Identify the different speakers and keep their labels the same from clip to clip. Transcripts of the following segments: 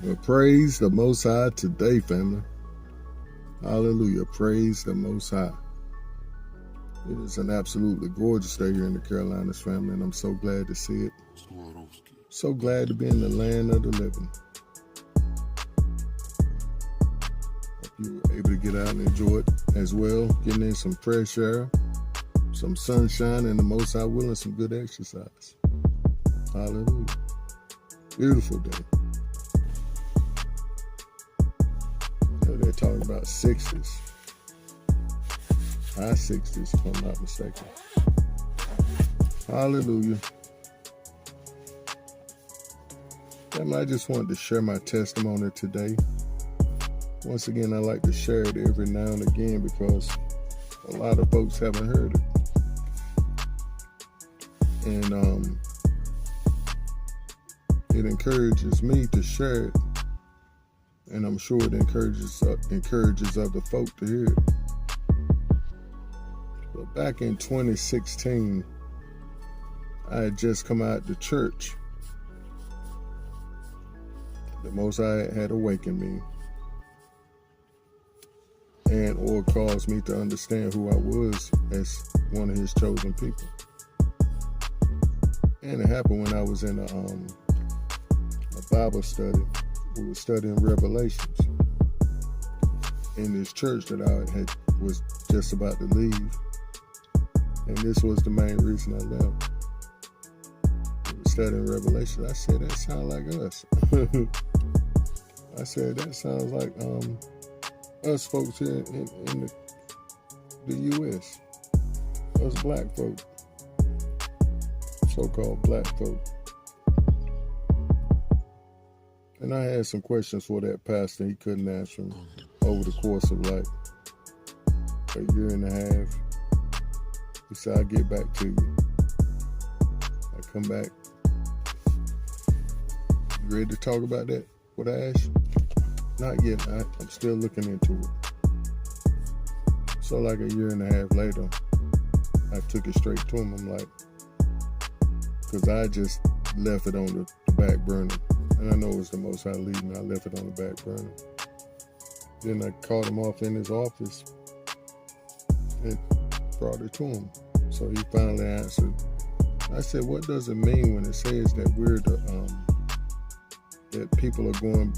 Speaker 1: Well, praise the Most High today, family. Hallelujah. Praise the Most High. It is an absolutely gorgeous day here in the Carolinas, family, and I'm so glad to see it. So glad to be in the land of the living. Hope you were able to get out and enjoy it as well, getting in some fresh air, some sunshine, and the Most High willing, some good exercise. Hallelujah. Beautiful day. They're talking about 60s. High 60s, if I'm not mistaken. Hallelujah. I just wanted to share my testimony today. Once again, I like to share it every now and again because a lot of folks haven't heard it. And it encourages me to share it. And I'm sure it encourages other folk to hear it. But back in 2016, I had just come out to church. The Most High had awakened me and or caused me to understand who I was as one of his chosen people. And it happened when I was in a Bible study. We were studying Revelations in this church that I was just about to leave. And this was the main reason I left. We were studying Revelation. I said, that sounds like us. I said, that sounds like us folks here in the U.S. Us black folk. So-called black folk. And I had some questions for that pastor. He couldn't answer them over the course of like a year and a half. He said, I'll get back to you. I come back. You ready to talk about that? What I asked you? Not yet. I'm still looking into it. So like a year and a half later, I took it straight to him. I'm like, because I just left it on the back burner. And I know it was the Most High leading. I left it on the back burner. Then I called him off in his office and brought it to him. So he finally answered. I said, what does it mean when it says that we're that people are going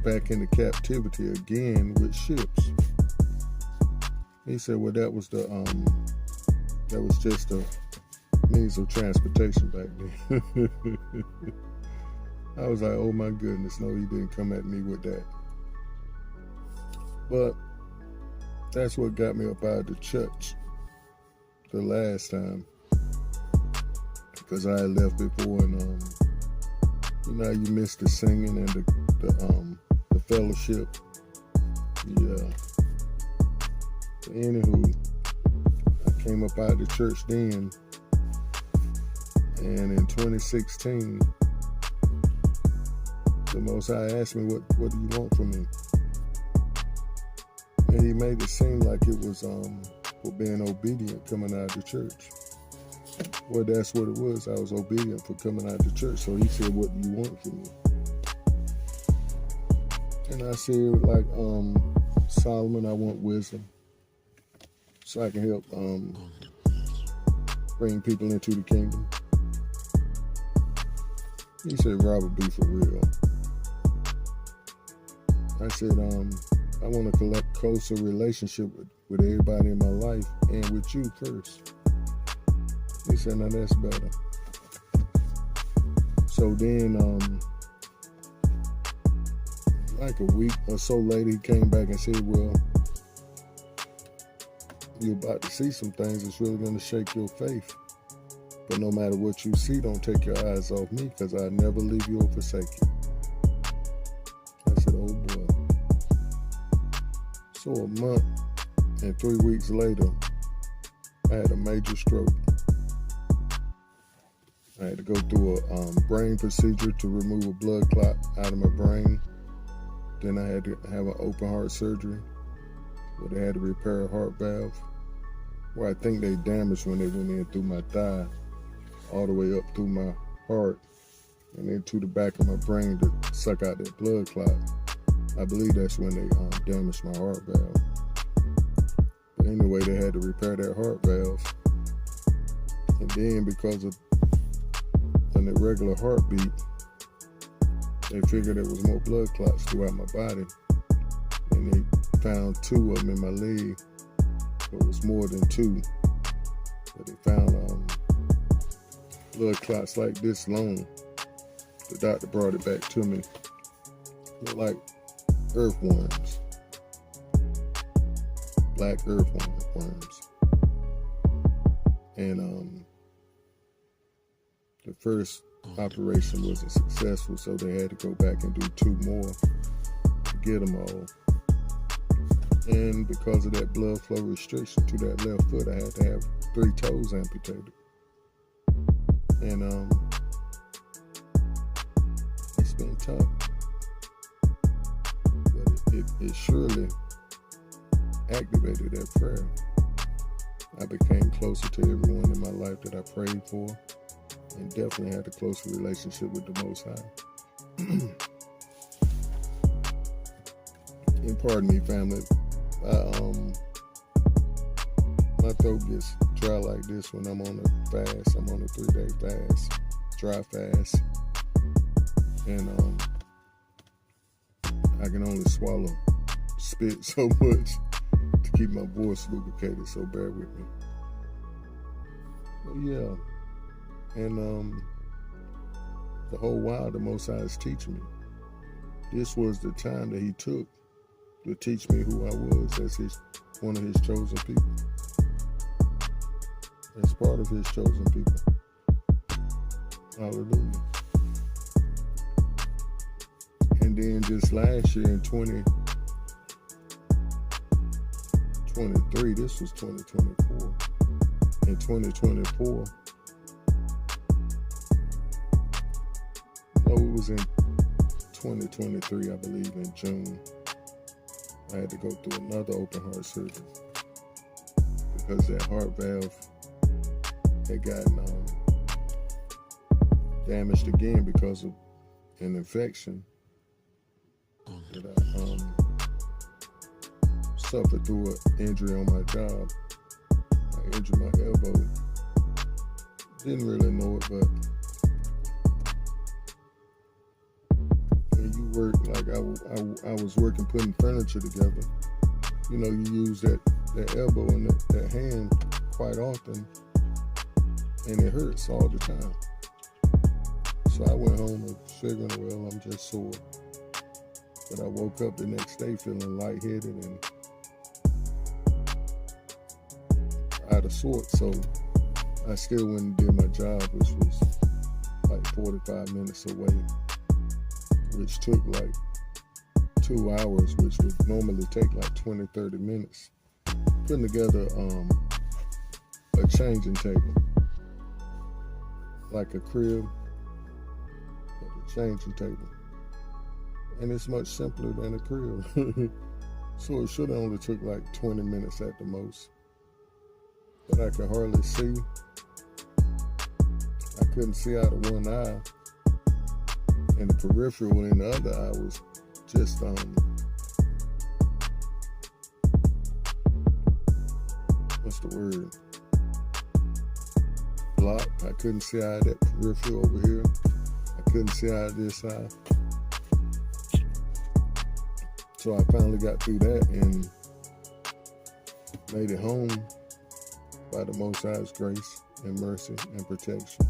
Speaker 1: back into captivity again with ships? He said, well, that was just a means of transportation back then. I was like, oh my goodness, no, he didn't come at me with that. But that's what got me up out of the church the last time, because I had left before, and you miss the singing and the fellowship. Yeah. But anywho, I came up out of the church then, and in 2016, the Most High asked me, what do you want from me? And he made it seem like it was for being obedient coming out of the church. Well, that's what it was. I was obedient for coming out of the church. So he said, what do you want from me? And I said, like Solomon, I want wisdom, so I can help bring people into the kingdom. He said, Robert, be for real. I said, I want to collect closer relationship with everybody in my life and with you first. He said, now that's better. So then, like a week or so later, he came back and said, well, you're about to see some things that's really going to shake your faith. But no matter what you see, don't take your eyes off me, because I never leave you or forsake you. I said, oh boy. So a month and 3 weeks later, I had a major stroke. I had to go through a brain procedure to remove a blood clot out of my brain. Then I had to have an open heart surgery where they had to repair a heart valve, where I think they damaged when they went in through my thigh all the way up through my heart. and into the back of my brain to suck out that blood clot. I believe that's when they damaged my heart valve. But anyway, they had to repair that heart valve. And then because of an irregular heartbeat, they figured there was more blood clots throughout my body. And they found 2 of them in my leg. It was more than 2. But they found blood clots like this long. The doctor brought it back to me. Looked like earthworms. Black earthworms. And the first operation wasn't successful, so they had to go back and do 2 more to get them all. And because of that blood flow restriction to that left foot, I had to have 3 toes amputated. And it's been tough, but it surely activated that prayer. I became closer to everyone in my life that I prayed for, and definitely had a closer relationship with the Most High. And pardon me, family, my throat gets dry like this when I'm on a fast. I'm on a 3-day fast, dry fast, and I can only swallow spit so much to keep my voice lubricated, so bear with me. But yeah, and the whole while the Most High is teaching me. This was the time that He took to teach me who I was as one of His chosen people, as part of His chosen people. Hallelujah. And then just last year in 2023, this was 2024. In 2024, no, it was in 2023, I believe, in June. I had to go through another open heart surgery because that heart valve had gotten damaged again because of an infection that I suffered through an injury on my job. I injured my elbow. Didn't really know it, but when you work, like I was working putting furniture together, you know, you use that elbow and that hand quite often, and it hurts all the time. So I went home and figuring, well, I'm just sore. But I woke up the next day feeling lightheaded and out of sorts. So I still went and did my job, which was like 45 minutes away, which took like 2 hours, which would normally take like 20, 30 minutes. Putting together a changing table, like a crib, but a changing table. And it's much simpler than a crib. So it should have only took like 20 minutes at the most. But I could hardly see. I couldn't see out of one eye. And the peripheral in the other eye was just what's the word? Blocked. I couldn't see out of that peripheral over here. I couldn't see out of this eye. So I finally got through that and made it home by the Most High's grace and mercy and protection.